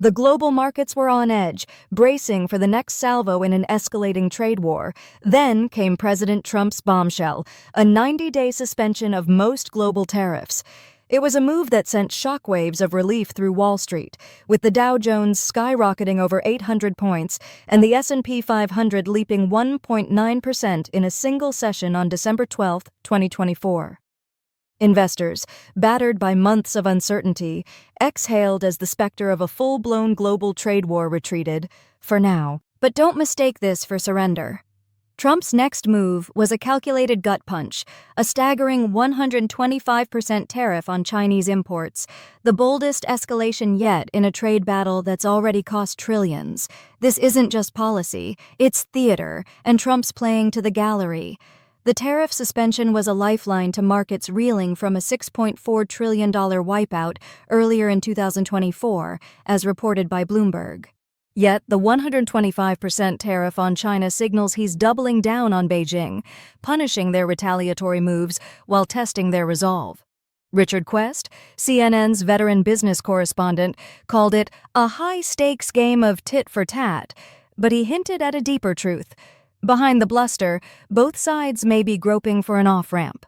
The global markets were on edge, bracing for the next salvo in an escalating trade war. Then came President Trump's bombshell, a 90-day suspension of most global tariffs. It was a move that sent shockwaves of relief through Wall Street, with the Dow Jones skyrocketing over 800 points and the S&P 500 leaping 1.9% in a single session on December 12, 2024. Investors, battered by months of uncertainty, exhaled as the specter of a full-blown global trade war retreated, for now. But don't mistake this for surrender. Trump's next move was a calculated gut punch, a staggering 125% tariff on Chinese imports, the boldest escalation yet in a trade battle that's already cost trillions. This isn't just policy, it's theater, and Trump's playing to the gallery. The tariff suspension was a lifeline to markets reeling from a $6.4 trillion wipeout earlier in 2024, as reported by Bloomberg. Yet, the 125% tariff on China signals he's doubling down on Beijing, punishing their retaliatory moves while testing their resolve. Richard Quest, CNN's veteran business correspondent, called it a high-stakes game of tit-for-tat, but he hinted at a deeper truth. Behind the bluster, both sides may be groping for an off-ramp.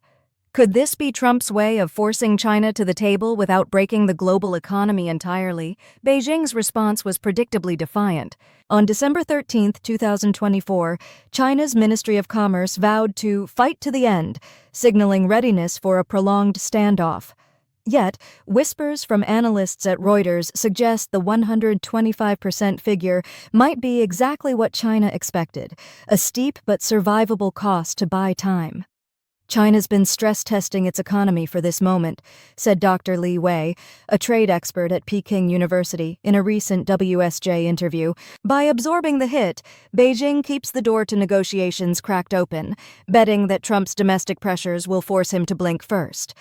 Could this be Trump's way of forcing China to the table without breaking the global economy entirely? Beijing's response was predictably defiant. On December 13, 2024, China's Ministry of Commerce vowed to fight to the end, signaling readiness for a prolonged standoff. Yet, whispers from analysts at Reuters suggest the 125% figure might be exactly what China expected, a steep but survivable cost to buy time. China's been stress-testing its economy for this moment, said Dr. Li Wei, a trade expert at Peking University, in a recent WSJ interview. By absorbing the hit, Beijing keeps the door to negotiations cracked open, betting that Trump's domestic pressures will force him to blink first.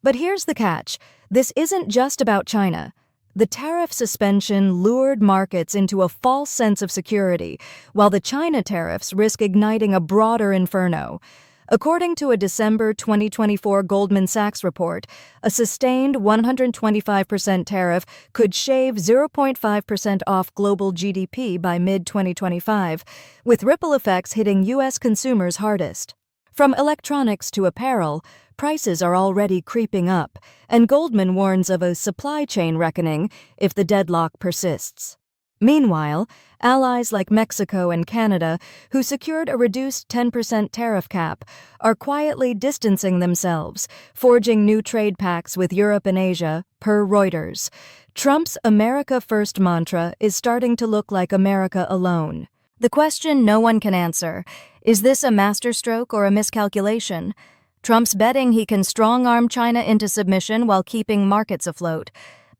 But here's the catch. This isn't just about China. The tariff suspension lured markets into a false sense of security, while the China tariffs risk igniting a broader inferno. According to a December 2024 Goldman Sachs report, a sustained 125% tariff could shave 0.5% off global GDP by mid-2025, with ripple effects hitting U.S. consumers hardest. From electronics to apparel, prices are already creeping up, and Goldman warns of a supply chain reckoning if the deadlock persists. Meanwhile, allies like Mexico and Canada, who secured a reduced 10% tariff cap, are quietly distancing themselves, forging new trade pacts with Europe and Asia, per Reuters. Trump's America First mantra is starting to look like America alone. The question no one can answer: is this a masterstroke or a miscalculation? Trump's betting he can strong-arm China into submission while keeping markets afloat.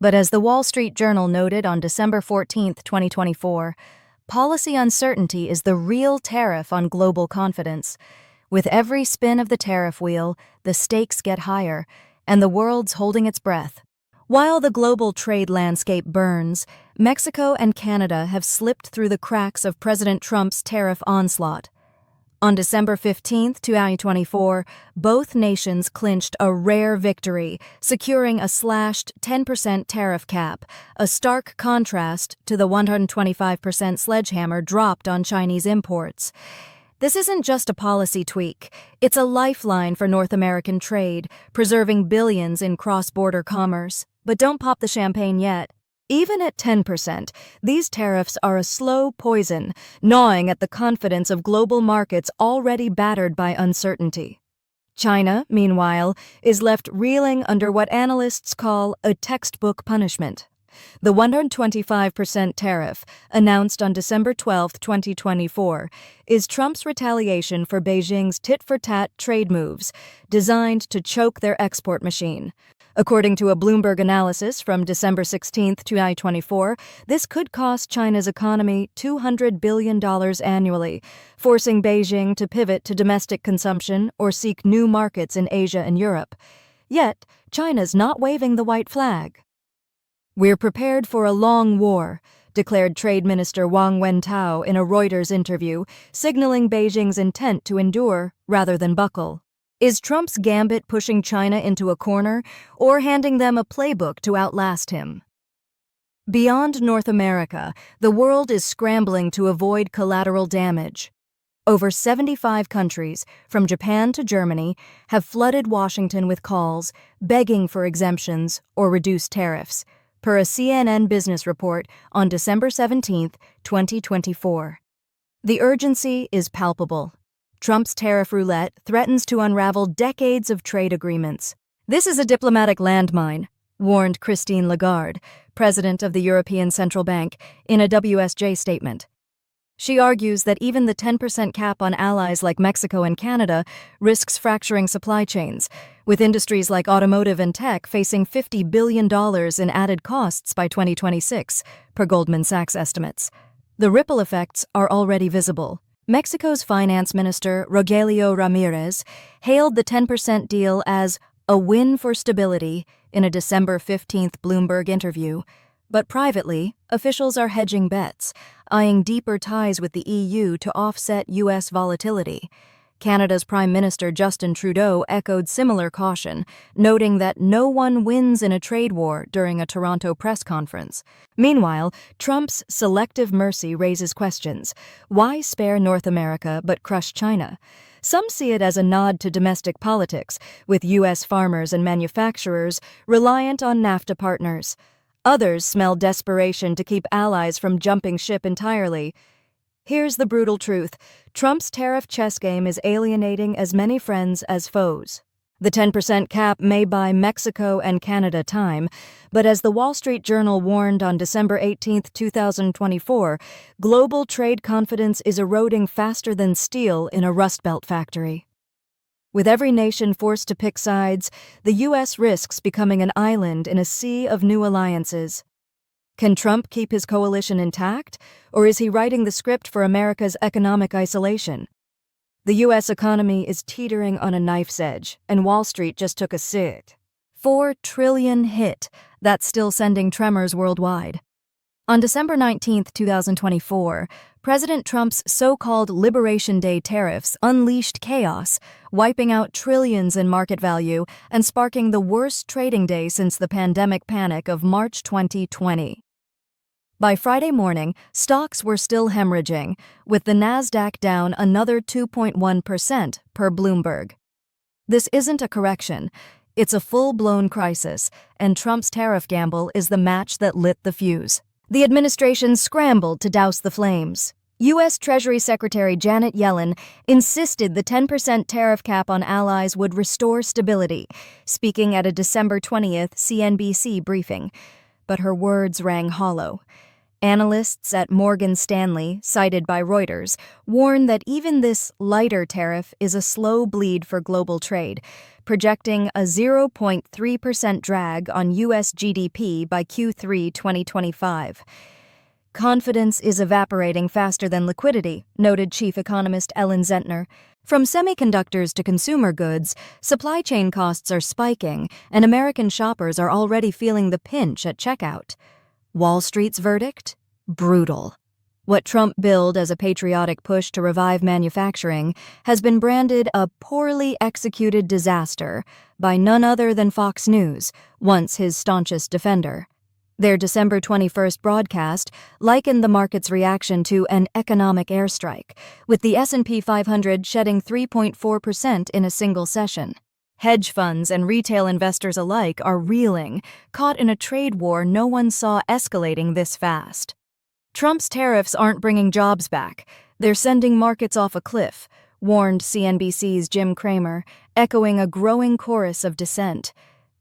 But as the Wall Street Journal noted on December 14, 2024, policy uncertainty is the real tariff on global confidence. With every spin of the tariff wheel, the stakes get higher, and the world's holding its breath. While the global trade landscape burns, Mexico and Canada have slipped through the cracks of President Trump's tariff onslaught. On December 15, 2024, both nations clinched a rare victory, securing a slashed 10% tariff cap, a stark contrast to the 125% sledgehammer dropped on Chinese imports. This isn't just a policy tweak, it's a lifeline for North American trade, preserving billions in cross-border commerce. But don't pop the champagne yet. Even at 10%, these tariffs are a slow poison, gnawing at the confidence of global markets already battered by uncertainty. China, meanwhile, is left reeling under what analysts call a textbook punishment. The 125% tariff, announced on December 12, 2024, is Trump's retaliation for Beijing's tit-for-tat trade moves, designed to choke their export machine. According to a Bloomberg analysis from December 16, 2024, this could cost China's economy $200 billion annually, forcing Beijing to pivot to domestic consumption or seek new markets in Asia and Europe. Yet, China's not waving the white flag. "We're prepared for a long war," declared Trade Minister Wang Wentao in a Reuters interview, signaling Beijing's intent to endure rather than buckle. Is Trump's gambit pushing China into a corner or handing them a playbook to outlast him? Beyond North America, the world is scrambling to avoid collateral damage. Over 75 countries, from Japan to Germany, have flooded Washington with calls begging for exemptions or reduced tariffs, per a CNN business report on December 17, 2024. The urgency is palpable. Trump's tariff roulette threatens to unravel decades of trade agreements. This is a diplomatic landmine, warned Christine Lagarde, president of the European Central Bank, in a WSJ statement. She argues that even the 10% cap on allies like Mexico and Canada risks fracturing supply chains, with industries like automotive and tech facing $50 billion in added costs by 2026, per Goldman Sachs estimates. The ripple effects are already visible. Mexico's finance minister, Rogelio Ramirez, hailed the 10% deal as a win for stability in a December 15 Bloomberg interview. But privately, officials are hedging bets, eyeing deeper ties with the EU to offset U.S. volatility. Canada's Prime Minister Justin Trudeau echoed similar caution, noting that no one wins in a trade war during a Toronto press conference. Meanwhile, Trump's selective mercy raises questions. Why spare North America but crush China? Some see it as a nod to domestic politics, with U.S. farmers and manufacturers reliant on NAFTA partners. Others smell desperation to keep allies from jumping ship entirely. Here's the brutal truth. Trump's tariff chess game is alienating as many friends as foes. The 10% cap may buy Mexico and Canada time, but as the Wall Street Journal warned on December 18, 2024, global trade confidence is eroding faster than steel in a Rust Belt factory. With every nation forced to pick sides, the U.S. risks becoming an island in a sea of new alliances. Can Trump keep his coalition intact, or is he writing the script for America's economic isolation? The U.S. economy is teetering on a knife's edge, and Wall Street just took a $4 trillion hit that's still sending tremors worldwide. On December 19, 2024, President Trump's so-called Liberation Day tariffs unleashed chaos, wiping out trillions in market value and sparking the worst trading day since the pandemic panic of March 2020. By Friday morning, stocks were still hemorrhaging, with the Nasdaq down another 2.1% per Bloomberg. This isn't a correction. It's a full-blown crisis, and Trump's tariff gamble is the match that lit the fuse. The administration scrambled to douse the flames. U.S. Treasury Secretary Janet Yellen insisted the 10% tariff cap on allies would restore stability, speaking at a December 20th CNBC briefing. But her words rang hollow. Analysts at Morgan Stanley, cited by Reuters, warn that even this lighter tariff is a slow bleed for global trade, projecting a 0.3% drag on U.S. GDP by Q3 2025. Confidence is evaporating faster than liquidity, noted chief economist Ellen Zentner. From semiconductors to consumer goods, supply chain costs are spiking, and American shoppers are already feeling the pinch at checkout. Wall Street's verdict? Brutal. What Trump billed as a patriotic push to revive manufacturing has been branded a poorly executed disaster by none other than Fox News, once his staunchest defender. Their December 21st broadcast likened the market's reaction to an economic airstrike, with the S&P 500 shedding 3.4% in a single session. Hedge funds and retail investors alike are reeling, caught in a trade war no one saw escalating this fast. Trump's tariffs aren't bringing jobs back. They're sending markets off a cliff, warned CNBC's Jim Cramer, echoing a growing chorus of dissent.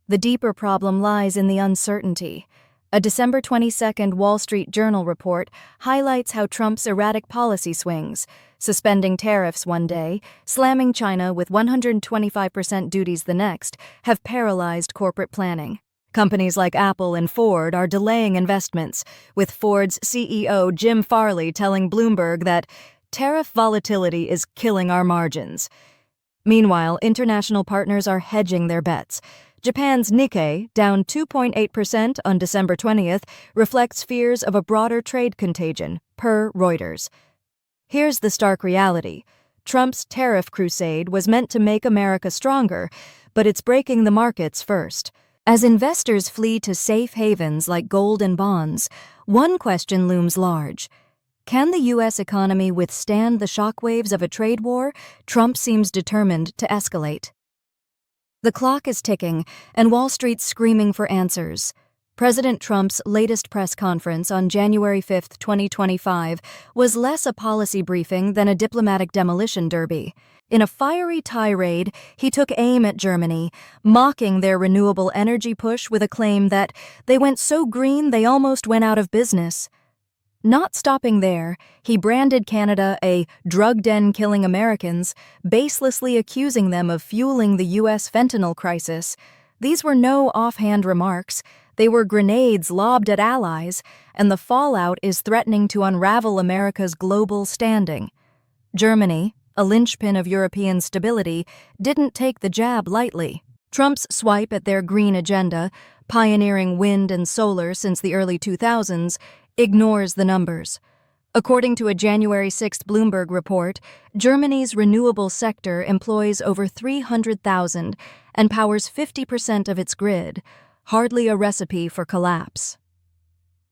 The deeper problem lies in the uncertainty. A December 22nd Wall Street Journal report highlights how Trump's erratic policy swings, suspending tariffs one day, slamming China with 125% duties the next, have paralyzed corporate planning. Companies like Apple and Ford are delaying investments, with Ford's CEO Jim Farley telling Bloomberg that tariff volatility is killing our margins. Meanwhile, international partners are hedging their bets. Japan's Nikkei, down 2.8% on December 20th, reflects fears of a broader trade contagion, per Reuters. Here's the stark reality. Trump's tariff crusade was meant to make America stronger, but it's breaking the markets first. As investors flee to safe havens like gold and bonds, one question looms large. Can the U.S. economy withstand the shockwaves of a trade war Trump seems determined to escalate? The clock is ticking, and Wall Street's screaming for answers. President Trump's latest press conference on January 5, 2025, was less a policy briefing than a diplomatic demolition derby. In a fiery tirade, he took aim at Germany, mocking their renewable energy push with a claim that they went so green they almost went out of business. Not stopping there, he branded Canada a drug den killing Americans, baselessly accusing them of fueling the U.S. fentanyl crisis. These were no offhand remarks. They were grenades lobbed at allies, and the fallout is threatening to unravel America's global standing. Germany, a linchpin of European stability, didn't take the jab lightly. Trump's swipe at their green agenda, pioneering wind and solar since the early 2000s, ignores the numbers. According to a January 6 Bloomberg report, Germany's renewable sector employs over 300,000 and powers 50% of its grid, hardly a recipe for collapse.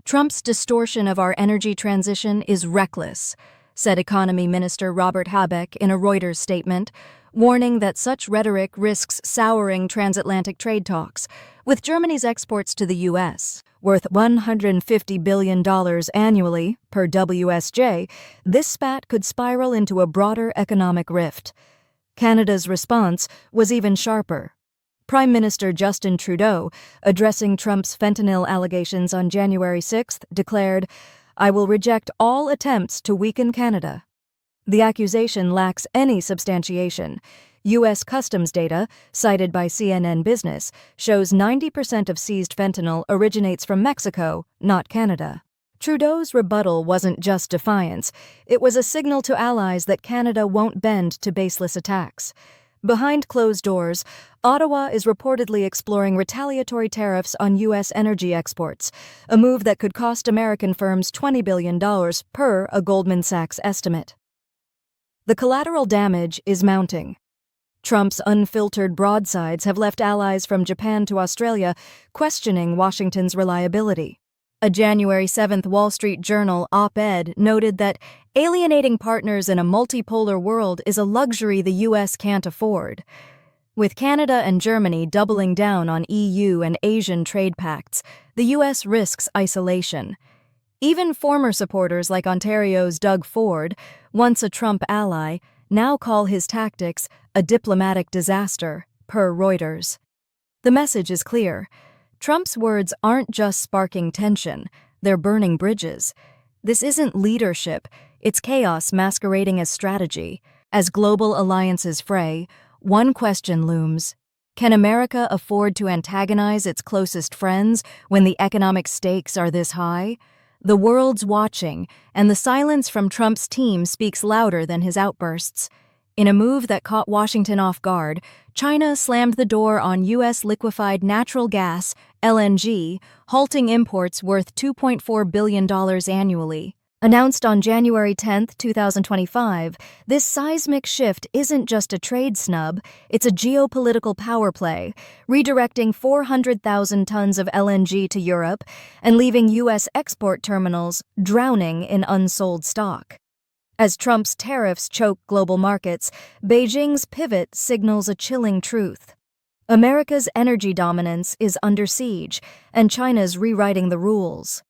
Trump's distortion of our energy transition is reckless, said Economy Minister Robert Habeck in a Reuters statement, warning that such rhetoric risks souring transatlantic trade talks, with Germany's exports to the U.S. worth $150 billion annually, per WSJ. This spat could spiral into a broader economic rift. Canada's response was even sharper. Prime Minister Justin Trudeau, addressing Trump's fentanyl allegations on January 6th, declared, "I will reject all attempts to weaken Canada." The accusation lacks any substantiation. U.S. customs data, cited by CNN Business, shows 90% of seized fentanyl originates from Mexico, not Canada. Trudeau's rebuttal wasn't just defiance. It was a signal to allies that Canada won't bend to baseless attacks. Behind closed doors, Ottawa is reportedly exploring retaliatory tariffs on U.S. energy exports, a move that could cost American firms $20 billion per a Goldman Sachs estimate. The collateral damage is mounting. Trump's unfiltered broadsides have left allies from Japan to Australia questioning Washington's reliability. A January 7th Wall Street Journal op-ed noted that alienating partners in a multipolar world is a luxury the U.S. can't afford. With Canada and Germany doubling down on EU and Asian trade pacts, the U.S. risks isolation. Even former supporters like Ontario's Doug Ford, once a Trump ally, now call his tactics a diplomatic disaster, per Reuters. The message is clear. Trump's words aren't just sparking tension, they're burning bridges. This isn't leadership, it's chaos masquerading as strategy. As global alliances fray, one question looms. Can America afford to antagonize its closest friends when the economic stakes are this high? The world's watching, and the silence from Trump's team speaks louder than his outbursts. In a move that caught Washington off guard, China slammed the door on U.S. liquefied natural gas, LNG, halting imports worth $2.4 billion annually. Announced on January 10, 2025, this seismic shift isn't just a trade snub, it's a geopolitical power play, redirecting 400,000 tons of LNG to Europe and leaving U.S. export terminals drowning in unsold stock. As Trump's tariffs choke global markets, Beijing's pivot signals a chilling truth. America's energy dominance is under siege, and China's rewriting the rules.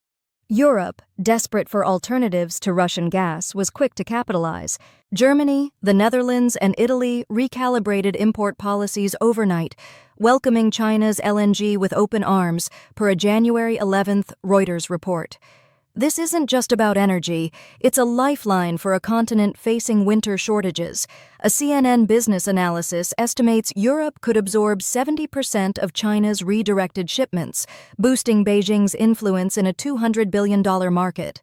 Europe, desperate for alternatives to Russian gas, was quick to capitalize. Germany, the Netherlands, and Italy recalibrated import policies overnight, welcoming China's LNG with open arms, per a January 11th Reuters report. This isn't just about energy, it's a lifeline for a continent facing winter shortages. A CNN business analysis estimates Europe could absorb 70% of China's redirected shipments, boosting Beijing's influence in a $200 billion market.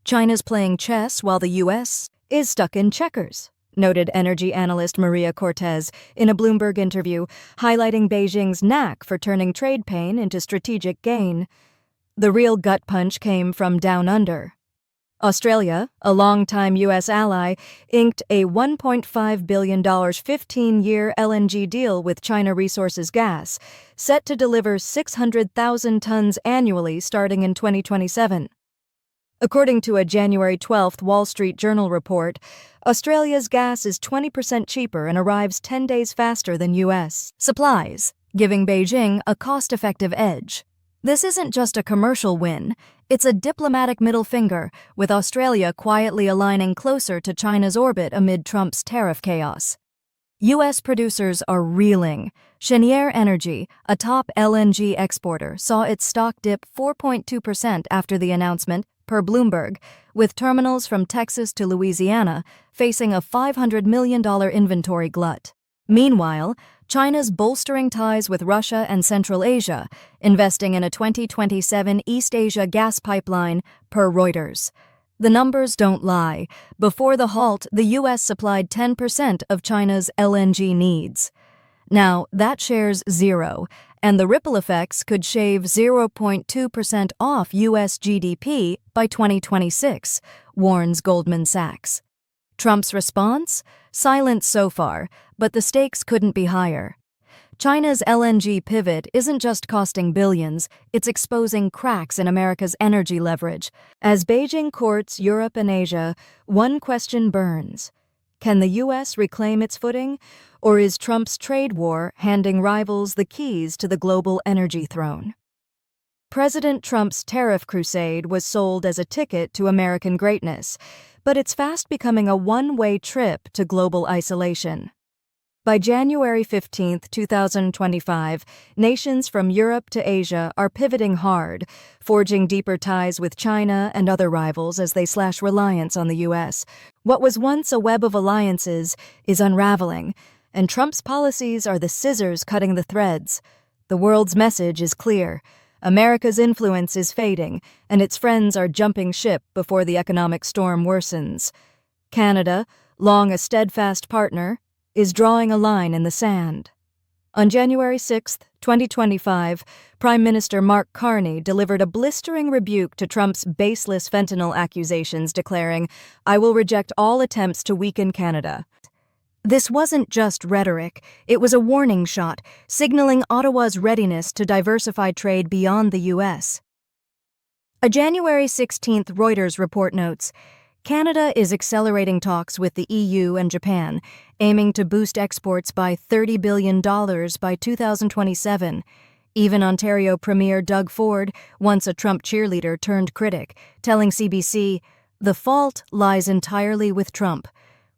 China's playing chess while the U.S. is stuck in checkers, noted energy analyst Maria Cortez in a Bloomberg interview, highlighting Beijing's knack for turning trade pain into strategic gain. The real gut punch came from down under. Australia, a longtime U.S. ally, inked a $1.5 billion 15-year LNG deal with China Resources Gas, set to deliver 600,000 tons annually starting in 2027. According to a January 12 Wall Street Journal report, Australia's gas is 20% cheaper and arrives 10 days faster than U.S. supplies, giving Beijing a cost-effective edge. This isn't just a commercial win, it's a diplomatic middle finger, with Australia quietly aligning closer to China's orbit amid Trump's tariff chaos. U.S. producers are reeling. Cheniere Energy, a top LNG exporter, saw its stock dip 4.2% after the announcement, per Bloomberg, with terminals from Texas to Louisiana facing a $500 million inventory glut. Meanwhile, China's bolstering ties with Russia and Central Asia, investing in a 2027 East Asia gas pipeline, per Reuters. The numbers don't lie. Before the halt, the U.S. supplied 10% of China's LNG needs. Now, that share's zero, and the ripple effects could shave 0.2% off U.S. GDP by 2026, warns Goldman Sachs. Trump's response? Silent so far, but the stakes couldn't be higher. China's LNG pivot isn't just costing billions, it's exposing cracks in America's energy leverage. As Beijing courts Europe and Asia, one question burns. Can the U.S. reclaim its footing, or is Trump's trade war handing rivals the keys to the global energy throne? President Trump's tariff crusade was sold as a ticket to American greatness, but it's fast becoming a one-way trip to global isolation. By January 15, 2025, nations from Europe to Asia are pivoting hard, forging deeper ties with China and other rivals as they slash reliance on the U.S. What was once a web of alliances is unraveling, and Trump's policies are the scissors cutting the threads. The world's message is clear. America's influence is fading, and its friends are jumping ship before the economic storm worsens. Canada, long a steadfast partner, is drawing a line in the sand. On January 6, 2025, Prime Minister Mark Carney delivered a blistering rebuke to Trump's baseless fentanyl accusations, declaring, "I will reject all attempts to weaken Canada." This wasn't just rhetoric, it was a warning shot, signaling Ottawa's readiness to diversify trade beyond the U.S. A January 16 Reuters report notes, Canada is accelerating talks with the EU and Japan, aiming to boost exports by $30 billion by 2027. Even Ontario Premier Doug Ford, once a Trump cheerleader turned critic, telling CBC, "The fault lies entirely with Trump.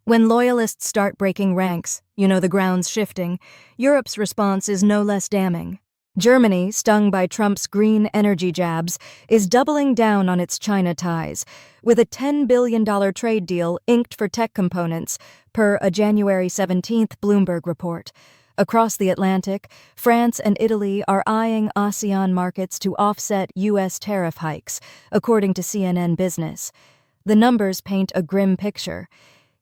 When loyalists start breaking ranks, the ground's shifting. Europe's response is no less damning." Germany, stung by Trump's green energy jabs, is doubling down on its China ties, with a $10 billion trade deal inked for tech components, per a January 17 Bloomberg report. Across the Atlantic, France and Italy are eyeing ASEAN markets to offset U.S. tariff hikes, according to CNN Business. The numbers paint a grim picture.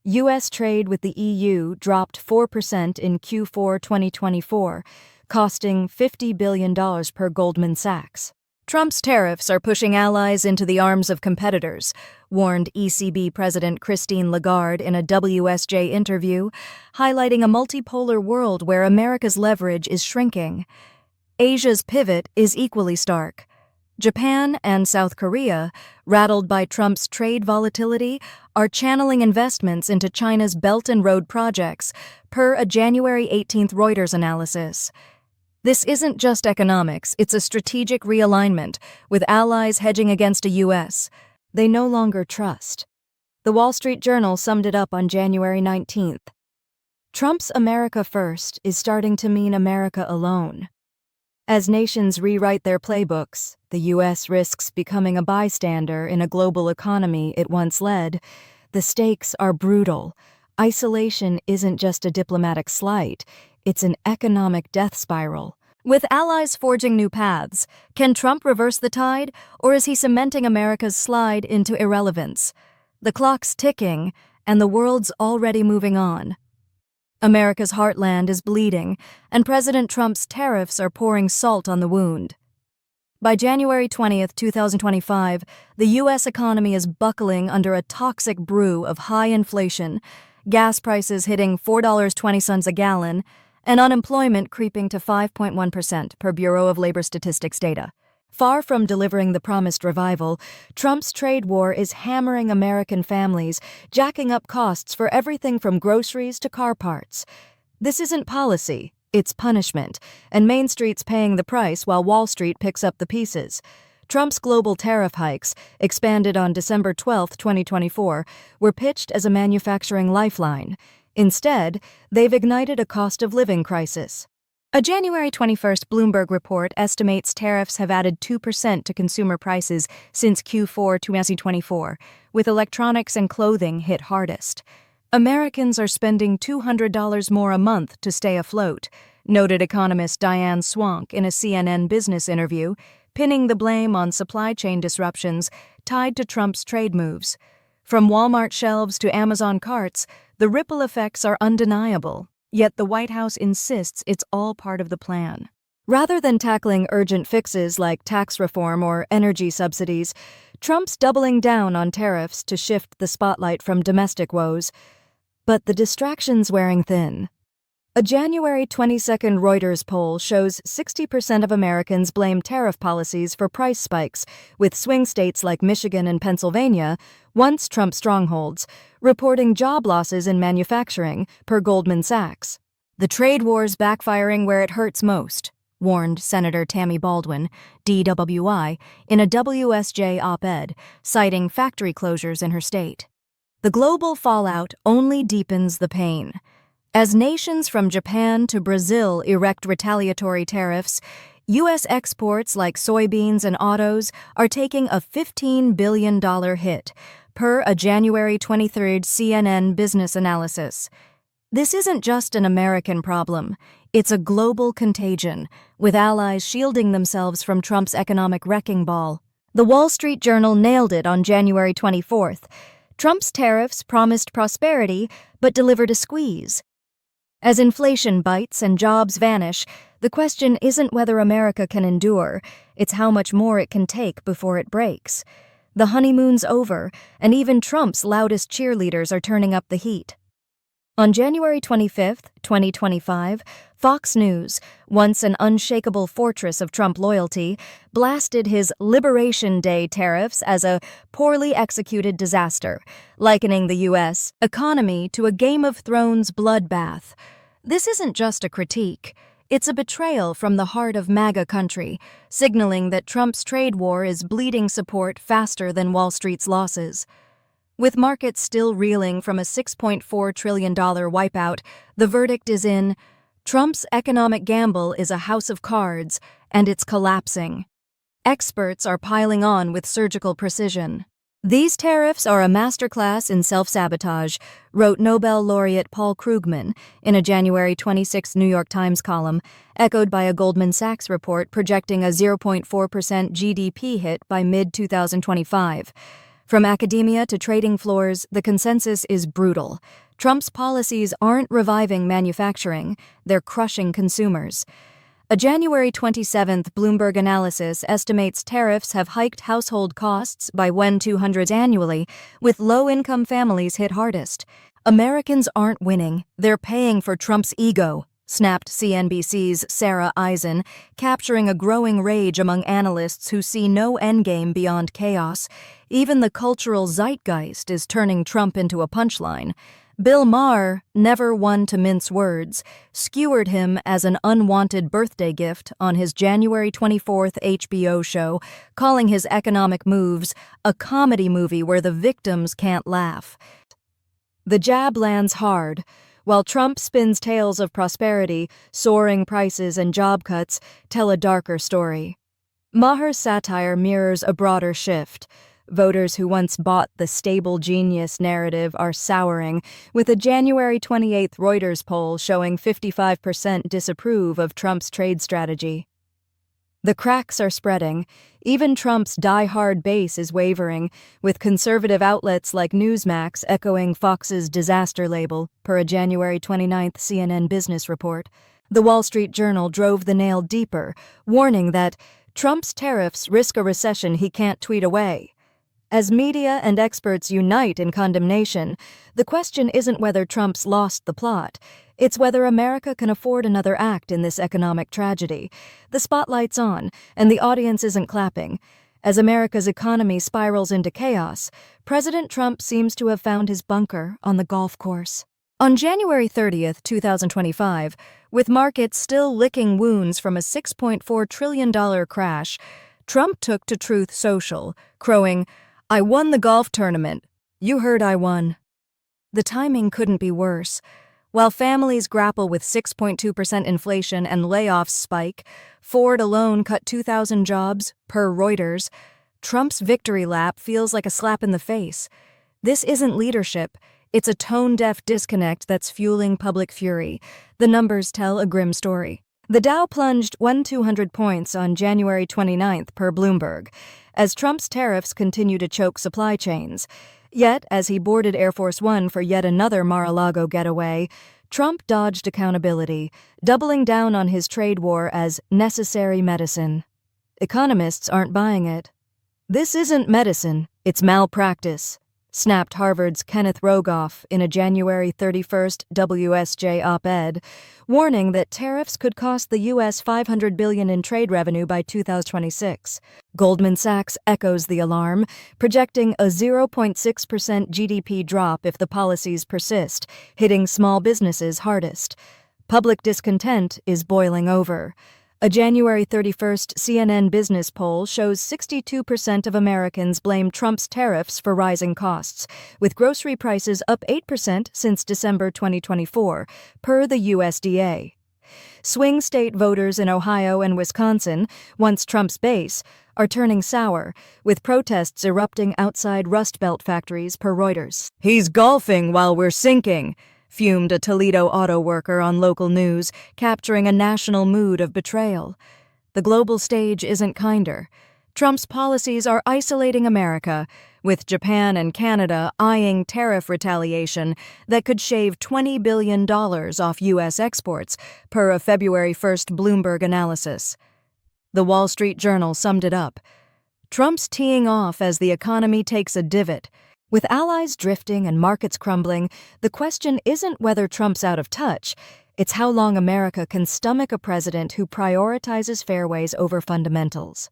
U.S. trade with the EU dropped 4% in Q4 2024, costing $50 billion per Goldman Sachs. Trump's tariffs are pushing allies into the arms of competitors, warned ECB President Christine Lagarde in a WSJ interview, highlighting a multipolar world where America's leverage is shrinking. Asia's pivot is equally stark. Japan and South Korea, rattled by Trump's trade volatility, are channeling investments into China's Belt and Road projects, per a January 18 Reuters analysis. This isn't just economics, it's a strategic realignment, with allies hedging against a U.S. they no longer trust. The Wall Street Journal summed it up on January 19. Trump's America First is starting to mean America alone. As nations rewrite their playbooks, the U.S. risks becoming a bystander in a global economy it once led. The stakes are brutal. Isolation isn't just a diplomatic slight, it's an economic death spiral. With allies forging new paths, can Trump reverse the tide, or is he cementing America's slide into irrelevance? The clock's ticking, and the world's already moving on. America's heartland is bleeding, and President Trump's tariffs are pouring salt on the wound. By January 20th, 2025, the U.S. economy is buckling under a toxic brew of high inflation, gas prices hitting $4.20 a gallon, and unemployment creeping to 5.1% per Bureau of Labor Statistics data. Far from delivering the promised revival, Trump's trade war is hammering American families, jacking up costs for everything from groceries to car parts. This isn't policy, it's punishment, and Main Street's paying the price while Wall Street picks up the pieces. Trump's global tariff hikes, expanded on December 12, 2024, were pitched as a manufacturing lifeline. Instead, they've ignited a cost of living crisis. A January 21st Bloomberg report estimates tariffs have added 2% to consumer prices since Q4 2024, with electronics and clothing hit hardest. Americans are spending $200 more a month to stay afloat, noted economist Diane Swank in a CNN Business interview, pinning the blame on supply chain disruptions tied to Trump's trade moves. From Walmart shelves to Amazon carts, the ripple effects are undeniable, yet the White House insists it's all part of the plan. Rather than tackling urgent fixes like tax reform or energy subsidies, Trump's doubling down on tariffs to shift the spotlight from domestic woes. But the distraction's wearing thin. A January 22nd Reuters poll shows 60% of Americans blame tariff policies for price spikes, with swing states like Michigan and Pennsylvania, once Trump strongholds, reporting job losses in manufacturing, per Goldman Sachs. The trade war's backfiring where it hurts most, warned Senator Tammy Baldwin, DWI, in a WSJ op-ed, citing factory closures in her state. The global fallout only deepens the pain. As nations from Japan to Brazil erect retaliatory tariffs, U.S. exports like soybeans and autos are taking a $15 billion hit, per a January 23rd CNN business analysis. This isn't just an American problem, it's a global contagion, with allies shielding themselves from Trump's economic wrecking ball. The Wall Street Journal nailed it on January 24th. Trump's tariffs promised prosperity, but delivered a squeeze. As inflation bites and jobs vanish, the question isn't whether America can endure, it's how much more it can take before it breaks. The honeymoon's over, and even Trump's loudest cheerleaders are turning up the heat. On January 25, 2025, Fox News, once an unshakable fortress of Trump loyalty, blasted his Liberation Day tariffs as a poorly executed disaster, likening the U.S. economy to a Game of Thrones bloodbath. This isn't just a critique. It's a betrayal from the heart of MAGA country, signaling that Trump's trade war is bleeding support faster than Wall Street's losses. With markets still reeling from a $6.4 trillion wipeout, the verdict is in: Trump's economic gamble is a house of cards, and it's collapsing. Experts are piling on with surgical precision. These tariffs are a masterclass in self-sabotage, wrote Nobel laureate Paul Krugman in a January 26 New York Times column, echoed by a Goldman Sachs report projecting a 0.4% GDP hit by mid-2025. From academia to trading floors, the consensus is brutal. Trump's policies aren't reviving manufacturing, they're crushing consumers. A January 27th Bloomberg analysis estimates tariffs have hiked household costs by $1,200 annually, with low-income families hit hardest. Americans aren't winning, they're paying for Trump's ego, snapped CNBC's Sarah Eisen, capturing a growing rage among analysts who see no endgame beyond chaos. Even the cultural zeitgeist is turning Trump into a punchline. Bill Maher, never one to mince words, skewered him as an unwanted birthday gift on his January 24th HBO show, calling his economic moves a comedy movie where the victims can't laugh. The jab lands hard. While Trump spins tales of prosperity, soaring prices, and job cuts tell a darker story. Maher's satire mirrors a broader shift. Voters who once bought the stable genius narrative are souring, with a January 28 Reuters poll showing 55% disapprove of Trump's trade strategy. The cracks are spreading. Even Trump's die-hard base is wavering, with conservative outlets like Newsmax echoing Fox's disaster label, per a January 29 CNN business report. The Wall Street Journal drove the nail deeper, warning that Trump's tariffs risk a recession he can't tweet away. As media and experts unite in condemnation, the question isn't whether Trump's lost the plot. It's whether America can afford another act in this economic tragedy. The spotlight's on, and the audience isn't clapping. As America's economy spirals into chaos, President Trump seems to have found his bunker on the golf course. On January 30th, 2025, with markets still licking wounds from a $6.4 trillion crash, Trump took to Truth Social, crowing, "I won the golf tournament. You heard I won." The timing couldn't be worse. While families grapple with 6.2% inflation and layoffs spike, Ford alone cut 2,000 jobs, per Reuters. Trump's victory lap feels like a slap in the face. This isn't leadership. It's a tone-deaf disconnect that's fueling public fury. The numbers tell a grim story. The Dow plunged 1,200 points on January 29th, per Bloomberg, as Trump's tariffs continue to choke supply chains. Yet, as he boarded Air Force One for yet another Mar-a-Lago getaway, Trump dodged accountability, doubling down on his trade war as necessary medicine. Economists aren't buying it. "This isn't medicine, it's malpractice," snapped Harvard's Kenneth Rogoff in a January 31st WSJ op-ed, warning that tariffs could cost the U.S. $500 billion in trade revenue by 2026. Goldman Sachs echoes the alarm, projecting a 0.6% GDP drop if the policies persist, hitting small businesses hardest. Public discontent is boiling over. A January 31st CNN business poll shows 62% of Americans blame Trump's tariffs for rising costs, with grocery prices up 8% since December 2024, per the USDA. Swing state voters in Ohio and Wisconsin, once Trump's base, are turning sour, with protests erupting outside Rust Belt factories, per Reuters. "He's golfing while we're sinking," fumed a Toledo auto worker on local news, capturing a national mood of betrayal. The global stage isn't kinder. Trump's policies are isolating America, with Japan and Canada eyeing tariff retaliation that could shave $20 billion off U.S. exports, per a February 1st Bloomberg analysis. The Wall Street Journal summed it up. Trump's teeing off as the economy takes a divot. With allies drifting and markets crumbling, the question isn't whether Trump's out of touch, it's how long America can stomach a president who prioritizes fairways over fundamentals.